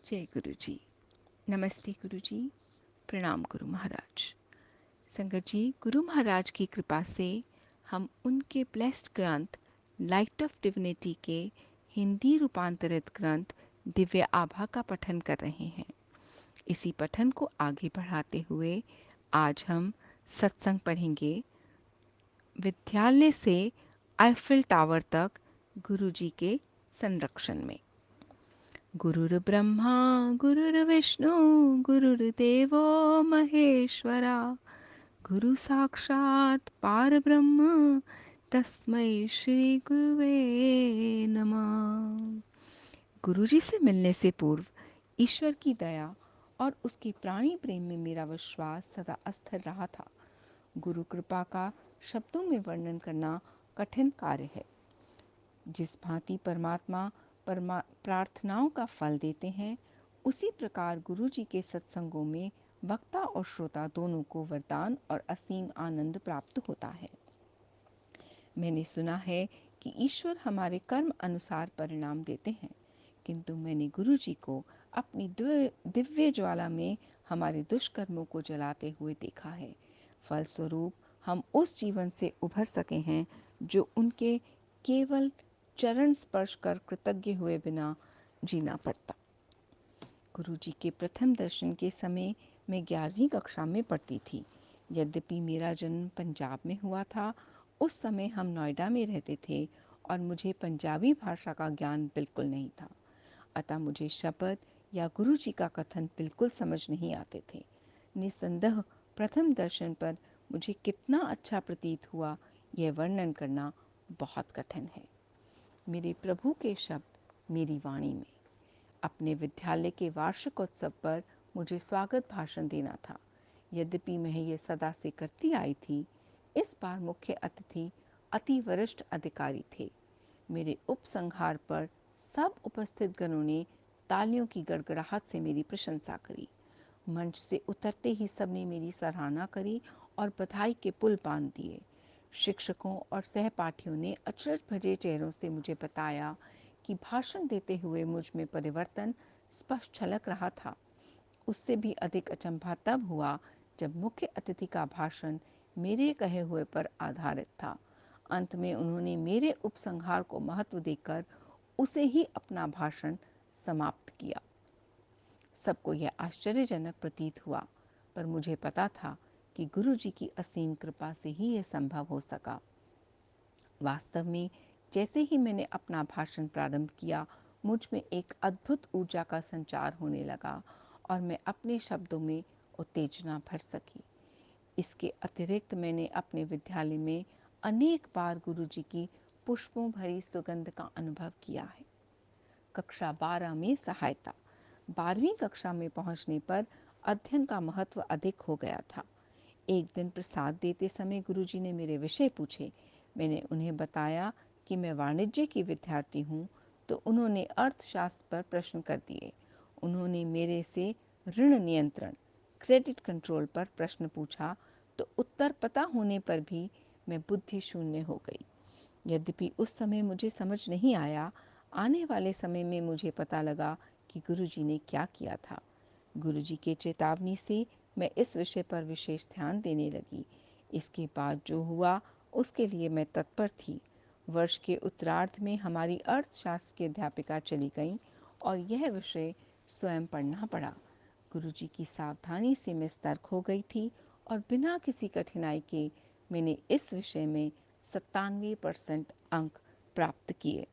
जय गुरु जी। नमस्ते गुरु जी। प्रणाम गुरु महाराज। संगत जी, गुरु महाराज की कृपा से हम उनके ब्लेस्ड ग्रंथ लाइट ऑफ डिविनिटी के हिंदी रूपांतरित ग्रंथ दिव्य आभा का पठन कर रहे हैं। इसी पठन को आगे बढ़ाते हुए आज हम सत्संग पढ़ेंगे। विद्यालय से आईफिल टावर तक गुरु जी के संरक्षण में। गुरुर्ब्रह्मा गुरुर्विष्णु गुरुर्देवो महेश्वरा, गुरु साक्षात् पारब्रह्म तस्मै श्री गुरुवे नमः। गुरुजी से मिलने से पूर्व ईश्वर की दया और उसके प्राणी प्रेम में मेरा विश्वास सदा अस्थिर रहा था। गुरु कृपा का शब्दों में वर्णन करना कठिन कार्य है। जिस भांति परमात्मा प्रार्थनाओं का फल देते हैं, उसी प्रकार गुरु जी के सत्संगों में वक्ता और श्रोता दोनों को वरदान और असीम आनंद प्राप्त होता है। मैंने सुना है कि ईश्वर हमारे कर्म अनुसार परिणाम देते हैं, किंतु मैंने गुरु जी को अपनी दिव्य ज्वाला में हमारे दुष्कर्मों को जलाते हुए देखा है। फलस्वरूप हम उस जीवन से उभर सके हैं जो उनके केवल चरण स्पर्श कर कृतज्ञ हुए बिना जीना पड़ता। गुरु जी के प्रथम दर्शन के समय मैं 11वीं कक्षा में पढ़ती थी। यद्यपि मेरा जन्म पंजाब में हुआ था, उस समय हम नोएडा में रहते थे और मुझे पंजाबी भाषा का ज्ञान बिल्कुल नहीं था। अतः मुझे शब्द या गुरु जी का कथन बिल्कुल समझ नहीं आते थे। निसंदेह प्रथम दर्शन पर मुझे कितना अच्छा प्रतीत हुआ, यह वर्णन करना बहुत कठिन है। मेरे प्रभु के शब्द मेरी वाणी में। अपने विद्यालय के वार्षिकोत्सव पर मुझे स्वागत भाषण देना था। यद्यपि मैं ये सदा से करती आई थी, इस बार मुख्य अतिथि अति वरिष्ठ अधिकारी थे। मेरे उपसंहार पर सब उपस्थित गणों ने तालियों की गड़गड़ाहट से मेरी प्रशंसा करी। मंच से उतरते ही सबने मेरी सराहना करी और बधाई के पुल बांध दिए। शिक्षकों और सहपाठियों ने अचरज भरे चेहरों से मुझे बताया कि भाषण देते हुए मुझ में परिवर्तन स्पष्ट झलक रहा था। उससे भी अधिक अचंभा तब हुआ जब मुख्य अतिथि का भाषण मेरे कहे हुए पर आधारित था। अंत में उन्होंने मेरे उपसंहार को महत्व देकर उसे ही अपना भाषण समाप्त किया। सबको यह आश्चर्यजनक प्रतीत हुआ, पर मुझे पता था कि गुरु जी की असीम कृपा से ही यह संभव हो सका। वास्तव में जैसे ही मैंने अपना भाषण प्रारंभ किया, मुझ में एक अद्भुत ऊर्जा का संचार होने लगा और मैं अपने शब्दों में उत्तेजना भर सकी। इसके अतिरिक्त मैंने अपने विद्यालय में अनेक बार गुरु जी की पुष्पों भरी सुगंध का अनुभव किया है। कक्षा 12 में सहायता। 12वीं कक्षा में पहुंचने पर अध्ययन का महत्व अधिक हो गया था। एक दिन प्रसाद देते समय गुरुजी ने मेरे विषय पूछे। मैंने उन्हें बताया कि मैं वाणिज्य की विद्यार्थी हूँ, तो उन्होंने अर्थशास्त्र पर प्रश्न कर दिए। उन्होंने मेरे से ऋण नियंत्रण, क्रेडिट कंट्रोल पर प्रश्न पूछा, तो उत्तर पता होने पर भी मैं बुद्धि शून्य हो गई। यद्यपि उस समय मुझे समझ नहीं आया, आने वाले समय में मुझे पता लगा कि गुरुजी ने क्या किया था। गुरुजी के चेतावनी से मैं इस विषय पर विशेष ध्यान देने लगी। इसके बाद जो हुआ उसके लिए मैं तत्पर थी। वर्ष के उत्तरार्ध में हमारी अर्थशास्त्र की अध्यापिका चली गई और यह विषय स्वयं पढ़ना पड़ा। गुरुजी की सावधानी से मैं सतर्क हो गई थी और बिना किसी कठिनाई के मैंने इस विषय में 97% अंक प्राप्त किए।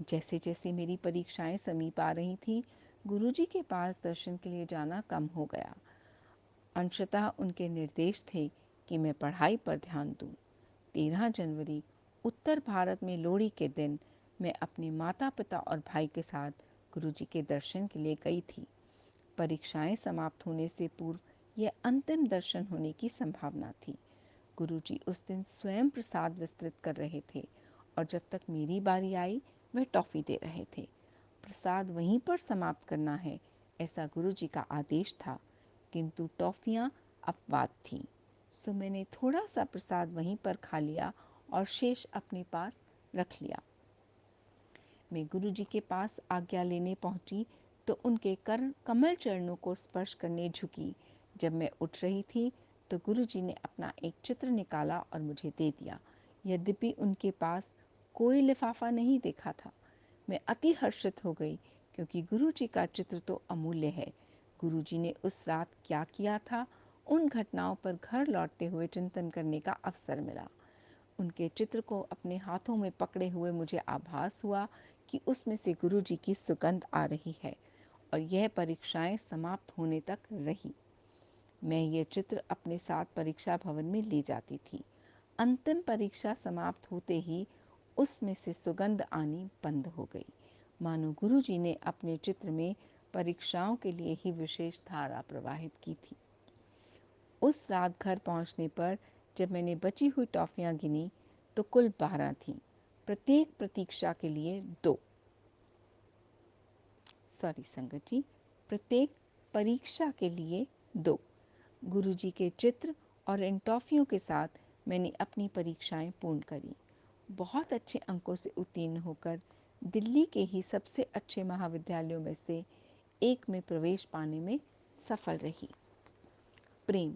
जैसे जैसे मेरी परीक्षाएं समीप आ रही थीं, गुरुजी के पास दर्शन के लिए जाना कम हो गया। अंशतः उनके निर्देश थे कि मैं पढ़ाई पर ध्यान दूं। 13 जनवरी उत्तर भारत में लोहड़ी के दिन मैं अपने माता पिता और भाई के साथ गुरुजी के दर्शन के लिए गई थी। परीक्षाएं समाप्त होने से पूर्व यह अंतिम दर्शन होने की संभावना थी। गुरुजी उस दिन स्वयं प्रसाद विस्तृत कर रहे थे और जब तक मेरी बारी आई वह टॉफी दे रहे थे। प्रसाद वहीं पर समाप्त करना है, ऐसा गुरुजी का आदेश था, किंतु टॉफियां अपवाद थीं। सो मैंने थोड़ा सा प्रसाद वहीं पर खा लिया और शेष अपने पास रख लिया। मैं गुरुजी के पास आज्ञा लेने पहुंची तो उनके कमल चरणों को स्पर्श करने झुकी। जब मैं उठ रही थी तो गुरुजी ने अपना एक चित्र निकाला और मुझे दे दिया। यद्यपि उनके पास कोई लिफाफा नहीं देखा था। मैं अति हर्षित हो गई क्योंकि गुरुजी का चित्र तो अमूल्य है। गुरुजी ने उस रात क्या किया था, उन घटनाओं पर घर लौटते हुए चिंतन करने का अवसर मिला। उनके चित्र को अपने हाथों में पकड़े हुए मुझे आभास हुआ कि उसमें से गुरुजी की सुगंध आ रही है और यह परीक्षाएं समाप्त होने तक रही। मैं ये चित्र अपने साथ परीक्षा भवन में ले जाती थी। अंतिम परीक्षा समाप्त होते ही उसमें से सुगंध आनी बंद हो गई, मानो गुरुजी ने अपने चित्र में परीक्षाओं के लिए ही विशेष धारा प्रवाहित की थी। उस रात घर पहुंचने पर जब मैंने बची हुई टॉफियां गिनी तो कुल 12 थीं। प्रत्येक प्रतीक्षा के लिए 2 सॉरी संगत जी, प्रत्येक परीक्षा के लिए 2। गुरुजी के चित्र और इन टॉफियों के साथ मैंने अपनी परीक्षाएं पूर्ण करी। बहुत अच्छे अंकों से उत्तीर्ण होकर दिल्ली के ही सबसे अच्छे महाविद्यालयों में से एक में प्रवेश पाने में सफल रही। प्रेम,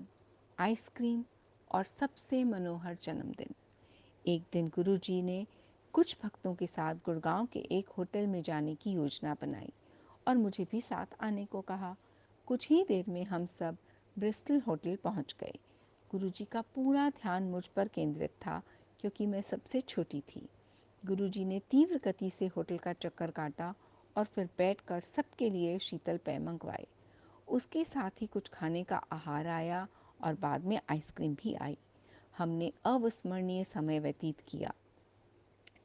आइसक्रीम और सबसे मनोहर जन्मदिन। एक दिन गुरुजी ने कुछ भक्तों के साथ गुड़गांव के एक होटल में जाने की योजना बनाई और मुझे भी साथ आने को कहा। कुछ ही देर में हम सब ब्रिस्टल होटल पहुंच गए। गुरुजी का पूरा ध्यान मुझ पर केंद्रित था क्योंकि मैं सबसे छोटी थी। गुरुजी ने तीव्र गति से होटल का चक्कर काटा और फिर बैठकर सबके लिए शीतल पेय मंगवाए। उसके साथ ही कुछ खाने का आहार आया और बाद में आइसक्रीम भी आई। हमने अविस्मरणीय समय व्यतीत किया।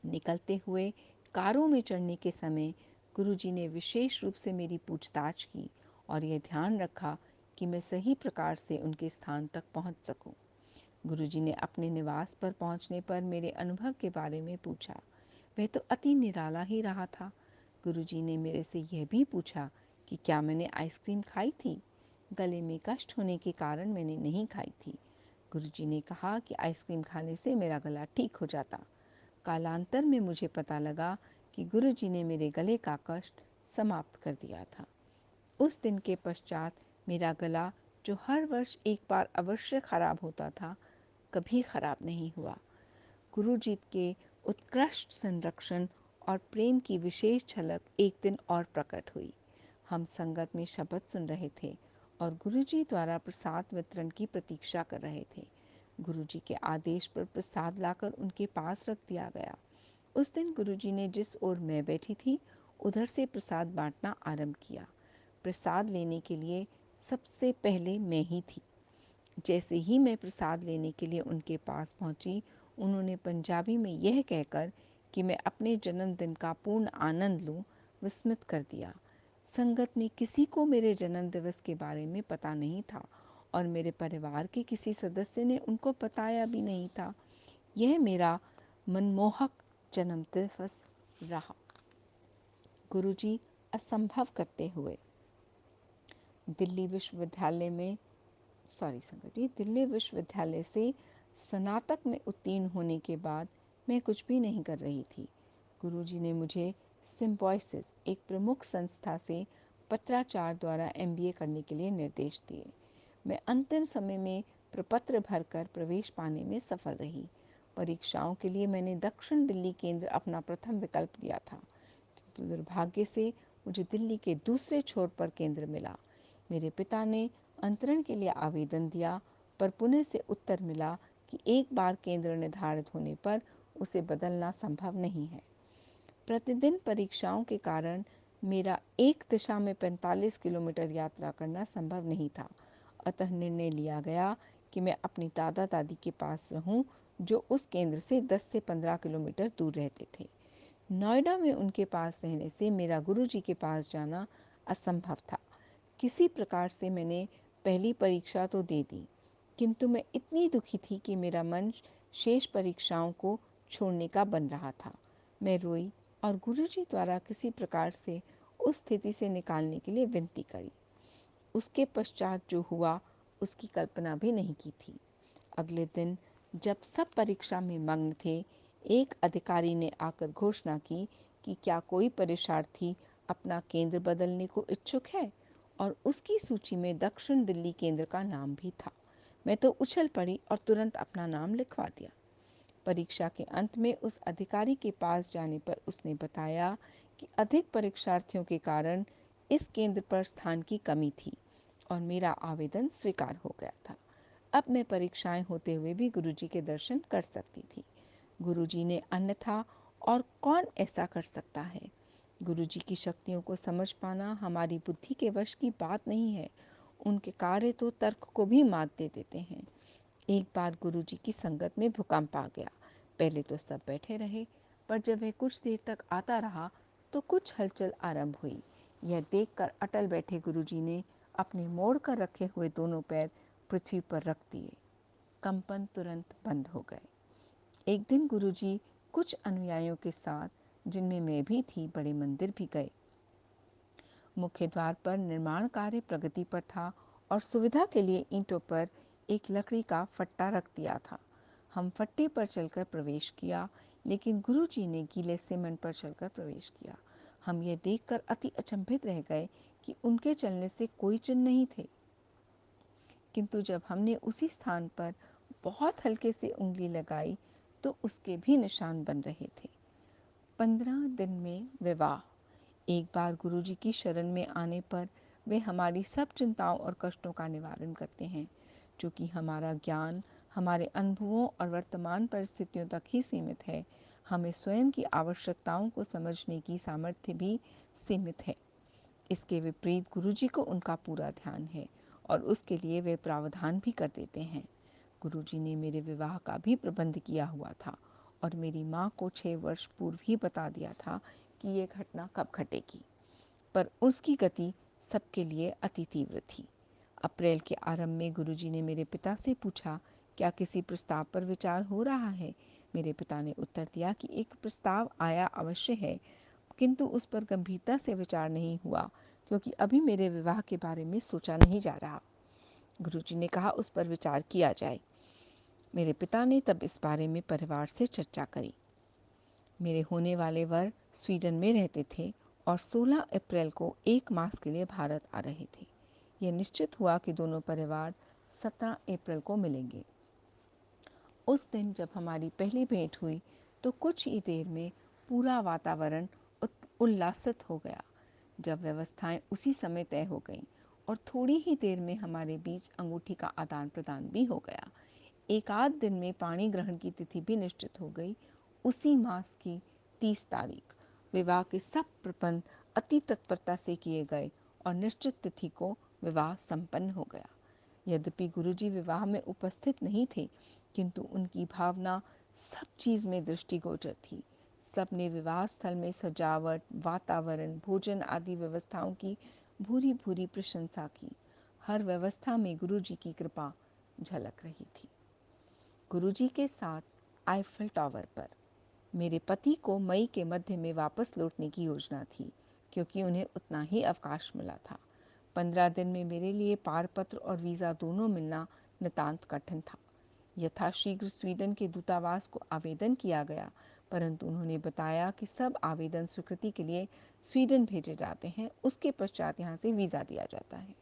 निकलते हुए कारों में चढ़ने के समय गुरुजी ने विशेष रूप से मेरी पूछताछ की और यह ध्यान रखा कि मैं सही प्रकार से उनके स्थान तक पहुंच सकूं। गुरुजी ने अपने निवास पर पहुंचने पर मेरे अनुभव के बारे में पूछा। वह तो अति निराला ही रहा था। गुरुजी ने मेरे से यह भी पूछा कि क्या मैंने आइसक्रीम खाई थी। गले में कष्ट होने के कारण मैंने नहीं खाई थी। गुरुजी ने कहा कि आइसक्रीम खाने से मेरा गला ठीक हो जाता। कालांतर में मुझे पता लगा कि गुरुजी ने मेरे गले का कष्ट समाप्त कर दिया था। उस दिन के पश्चात मेरा गला, जो हर वर्ष एक बार अवश्य खराब होता था, कभी खराब नहीं हुआ। गुरुजी के उत्कृष्ट संरक्षण और प्रेम की विशेष झलक एक दिन और प्रकट हुई। हम संगत में शपथ सुन रहे थे और गुरुजी द्वारा प्रसाद वितरण की प्रतीक्षा कर रहे थे। गुरुजी के आदेश पर प्रसाद लाकर उनके पास रख दिया गया। उस दिन गुरुजी ने जिस ओर मैं बैठी थी उधर से प्रसाद बांटना आरंभ किया। प्रसाद लेने के लिए सबसे पहले मैं ही थी। जैसे ही मैं प्रसाद लेने के लिए उनके पास पहुंची, उन्होंने पंजाबी में यह कहकर कि मैं अपने जन्मदिन का पूर्ण आनंद लूं, विस्मित कर दिया। संगत में किसी को मेरे जन्म दिवस के बारे में पता नहीं था और मेरे परिवार के किसी सदस्य ने उनको बताया भी नहीं था। यह मेरा मनमोहक जन्म दिवस रहा। गुरुजी असंभव करते हुए दिल्ली विश्वविद्यालय में दिल्ली विश्वविद्यालय से स्नातक में उत्तीर्ण होने के बाद मैं कुछ भी नहीं कर रही थी। गुरुजी ने मुझे सिम्बोयसिस, एक प्रमुख संस्था से पत्राचार द्वारा MBA करने के लिए निर्देश दिए। मैं अंतिम समय में प्रपत्र भरकर प्रवेश पाने में सफल रही। परीक्षाओं के लिए मैंने दक्षिण दिल्ली केंद्र अपना प्रथम विकल्प दिया था, किंतु दुर्भाग्य से मुझे दिल्ली के दूसरे छोर पर केंद्र मिला। मेरे पिता ने अंतरण के लिए आवेदन दिया, पर पुणे से उत्तर मिला कि एक बार केंद्र निर्धारित होने पर उसे बदलना संभव नहीं है। प्रतिदिन परीक्षाओं के कारण मेरा एक दिशा में 45 किलोमीटर यात्रा करना संभव नहीं था। अतः निर्णय लिया गया कि मैं अपनी दादा दादी के पास रहूं, जो उस केंद्र से 10 से 15 किलोमीटर दूर रहते थे। नोएडा में उनके पास रहने से मेरा गुरुजी के पास जाना असंभव था। किसी प्रकार से मैंने पहली परीक्षा तो दे दी, किंतु मैं इतनी दुखी थी कि मेरा मन शेष परीक्षाओं को छोड़ने का बन रहा था। मैं रोई और गुरुजी द्वारा किसी प्रकार से उस स्थिति से निकालने के लिए विनती करी। उसके पश्चात जो हुआ उसकी कल्पना भी नहीं की थी। अगले दिन जब सब परीक्षा में मग्न थे, एक अधिकारी ने आकर घोषणा की कि क्या कोई परीक्षार्थी अपना केंद्र बदलने को इच्छुक है, और उसकी सूची में दक्षिण दिल्ली केंद्र का नाम भी था। मैं तो उछल पड़ी और तुरंत अपना नाम लिखवा दिया। परीक्षा के अंत में उस अधिकारी के पास जाने पर उसने बताया कि अधिक परीक्षार्थियों के कारण इस केंद्र पर स्थान की कमी थी और मेरा आवेदन स्वीकार हो गया था। अब मैं परीक्षाएं होते हुए भी गुरुजी के दर्शन कर सकती थी। गुरुजी ने अन्यथा और कौन ऐसा कर सकता है। गुरुजी की शक्तियों को समझ पाना हमारी बुद्धि के वश की बात नहीं है। उनके कार्य तो तर्क को भी मात दे देते हैं। एक बार गुरुजी की संगत में भूकंप आ गया। पहले तो सब बैठे रहे, पर जब वह कुछ देर तक आता रहा तो कुछ हलचल आरंभ हुई। यह देखकर अटल बैठे गुरुजी ने अपने मोड़ कर रखे हुए दोनों पैर पृथ्वी पर रख दिए। कंपन तुरंत बंद हो गए। एक दिन गुरुजी कुछ अनुयायियों के साथ, जिनमें मैं भी थी, बड़े मंदिर भी गए। मुख्य द्वार पर निर्माण कार्य प्रगति पर था और सुविधा के लिए ईंटों पर एक लकड़ी का फट्टा रख दिया था। हम फट्टे पर चलकर प्रवेश किया, लेकिन गुरुजी ने गीले सीमेंट पर चलकर प्रवेश किया। हम ये देखकर अति अचंभित रह गए कि उनके चलने से कोई चिन्ह नहीं थे, किंतु जब हमने उसी स्थान पर बहुत हल्के से उंगली लगाई तो उसके भी निशान बन रहे थे। 15 दिन में विवाह। एक बार गुरुजी की शरण में आने पर वे हमारी सब चिंताओं और कष्टों का निवारण करते हैं। चूँकि हमारा ज्ञान हमारे अनुभवों और वर्तमान परिस्थितियों तक ही सीमित है, हमें स्वयं की आवश्यकताओं को समझने की सामर्थ्य भी सीमित है। इसके विपरीत गुरुजी को उनका पूरा ध्यान है और उसके लिए वे प्रावधान भी कर देते हैं। गुरुजी ने मेरे विवाह का भी प्रबंध किया हुआ था और मेरी माँ को 6 वर्ष पूर्व ही बता दिया था कि ये घटना कब घटेगी, पर उसकी गति सबके लिए अति तीव्र थी। अप्रैल के आरंभ में गुरुजी ने मेरे पिता से पूछा, क्या किसी प्रस्ताव पर विचार हो रहा है? मेरे पिता ने उत्तर दिया कि एक प्रस्ताव आया अवश्य है, किंतु उस पर गंभीरता से विचार नहीं हुआ, क्योंकि अभी मेरे विवाह के बारे में सोचा नहीं जा रहा। गुरुजी ने कहा, उस पर विचार किया जाए। मेरे पिता ने तब इस बारे में परिवार से चर्चा करी। मेरे होने वाले वर स्वीडन में रहते थे और 16 अप्रैल को 1 मास के लिए भारत आ रहे थे। यह निश्चित हुआ कि दोनों परिवार 17 अप्रैल को मिलेंगे। उस दिन जब हमारी पहली भेंट हुई तो कुछ ही देर में पूरा वातावरण उल्लासित हो गया। जब व्यवस्थाएं उसी समय तय हो गईं और थोड़ी ही देर में हमारे बीच अंगूठी का आदान प्रदान भी हो गया। एक आध दिन में पाणी ग्रहण की तिथि भी निश्चित हो गई। उसी मास की 30 तारीख विवाह के सब प्रबंध अति तत्परता से किए गए और निश्चित तिथि को विवाह संपन्न हो गया। यद्यपि गुरुजी विवाह में उपस्थित नहीं थे, किंतु उनकी भावना सब चीज में दृष्टिगोचर थी। सबने विवाह स्थल में सजावट, वातावरण, भोजन आदि व्यवस्थाओं की भूरी भूरी प्रशंसा की। हर व्यवस्था में गुरुजी की कृपा झलक रही थी। गुरुजी के साथ आईफल टावर पर। मेरे पति को मई के मध्य में वापस लौटने की योजना थी, क्योंकि उन्हें उतना ही अवकाश मिला था। 15 दिन में मेरे लिए पारपत्र और वीज़ा दोनों मिलना नितांत कठिन था। यथाशीघ्र स्वीडन के दूतावास को आवेदन किया गया, परंतु उन्होंने बताया कि सब आवेदन स्वीकृति के लिए स्वीडन भेजे जाते हैं, उसके पश्चात यहाँ से वीज़ा दिया जाता है।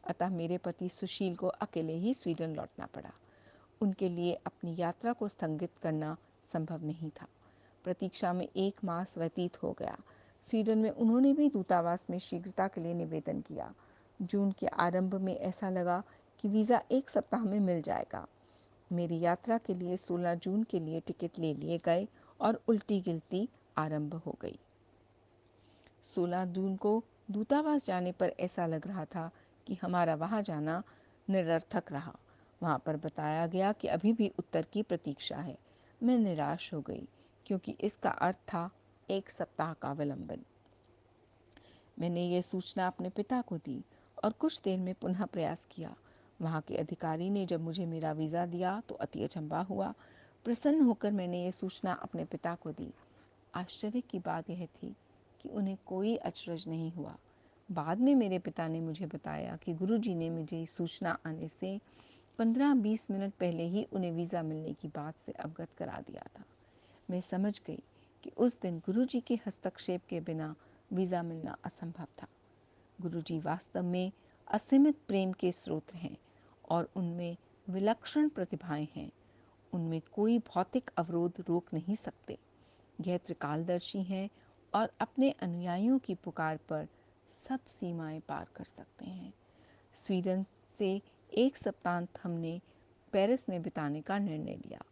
अतः मेरे पति सुशील को अकेले ही स्वीडन लौटना पड़ा। उनके लिए अपनी यात्रा को स्थगित करना संभव नहीं था। प्रतीक्षा में 1 मास व्यतीत हो गया। स्वीडन में उन्होंने भी दूतावास में शीघ्रता के लिए निवेदन किया। जून के आरंभ में ऐसा लगा कि वीज़ा 1 सप्ताह में मिल जाएगा। मेरी यात्रा के लिए 16 जून के लिए टिकट ले लिए गए और उल्टी गिनती आरंभ हो गई। 16 जून को दूतावास जाने पर ऐसा लग रहा था कि हमारा वहां जाना निरर्थक रहा। वहां पर बताया गया कि अभी भी उत्तर की प्रतीक्षा है। मैं निराश हो गई, क्योंकि इसका अर्थ था 1 सप्ताह का विलंबन। मैंने ये सूचना अपने पिता को दी और कुछ देर में पुनः प्रयास किया। वहाँ के अधिकारी ने जब मुझे मेरा वीज़ा दिया तो अति अचंभा हुआ। प्रसन्न होकर मैंने ये सूचना अपने पिता को दी। आश्चर्य की बात यह थी कि उन्हें कोई अचरज नहीं हुआ। बाद में मेरे पिता ने मुझे बताया कि गुरुजी ने मुझे सूचना आने से 15-20 मिनट पहले ही उन्हें वीज़ा मिलने की बात से अवगत करा दिया था। मैं समझ गई कि उस दिन गुरुजी के हस्तक्षेप के बिना वीज़ा मिलना असंभव था। गुरुजी वास्तव में असीमित प्रेम के स्रोत हैं और उनमें विलक्षण प्रतिभाएं हैं। उनमें कोई भौतिक अवरोध रोक नहीं सकते। यह त्रिकालदर्शी हैं और अपने अनुयायियों की पुकार पर सब सीमाएं पार कर सकते हैं। स्वीडन से एक सप्ताहांत हमने पेरिस में बिताने का निर्णय लिया।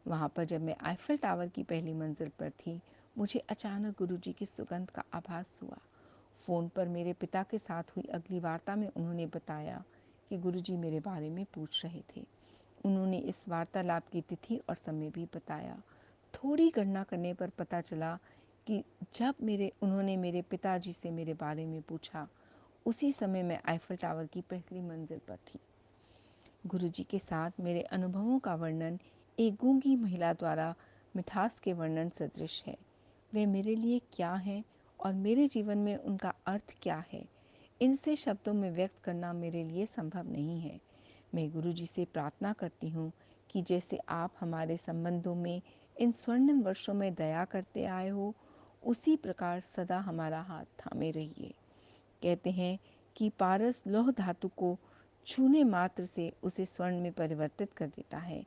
वहाँ पर जब मैं आईफिल टावर की पहली मंजिल पर थी, मुझे अचानक गुरुजी की सुगंध का आभास हुआ। फ़ोन पर मेरे पिता के साथ हुई अगली वार्ता में उन्होंने बताया कि गुरुजी मेरे बारे में पूछ रहे थे। उन्होंने इस वार्तालाप की तिथि और समय भी बताया। थोड़ी गणना करने पर पता चला कि जब उन्होंने मेरे पिताजी से मेरे बारे में पूछा, उसी समय मैं आईफिल टावर की पहली मंजिल पर थी। गुरुजी के साथ मेरे अनुभवों का वर्णन एक गूंगी महिला द्वारा मिठास के वर्णन सदृश है। वे मेरे लिए क्या हैं और मेरे जीवन में उनका अर्थ क्या है, इनसे शब्दों में व्यक्त करना मेरे लिए संभव नहीं है। मैं गुरुजी से प्रार्थना करती हूँ कि जैसे आप हमारे संबंधों में इन स्वर्णिम वर्षों में दया करते आए हो, उसी प्रकार सदा हमारा हाथ थामे रहिए। कहते हैं कि पारस लौह धातु को छूने मात्र से उसे स्वर्ण में परिवर्तित कर देता है,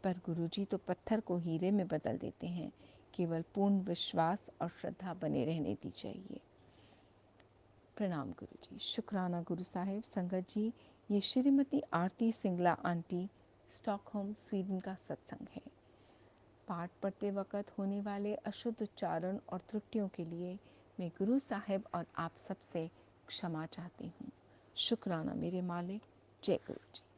पर गुरुजी तो पत्थर को हीरे में बदल देते हैं। केवल पूर्ण विश्वास और श्रद्धा बने रहने दी चाहिए। प्रणाम गुरुजी। शुक्राना गुरु साहिब। संगत जी, ये श्रीमती आरती सिंगला आंटी, स्टॉकहोम, स्वीडन का सत्संग है। पाठ पढ़ते वक्त होने वाले अशुद्ध उच्चारण और त्रुटियों के लिए मैं गुरु साहिब और आप सबसे क्षमा चाहती हूँ। शुक्राना मेरे मालिक। जय गुरु जी।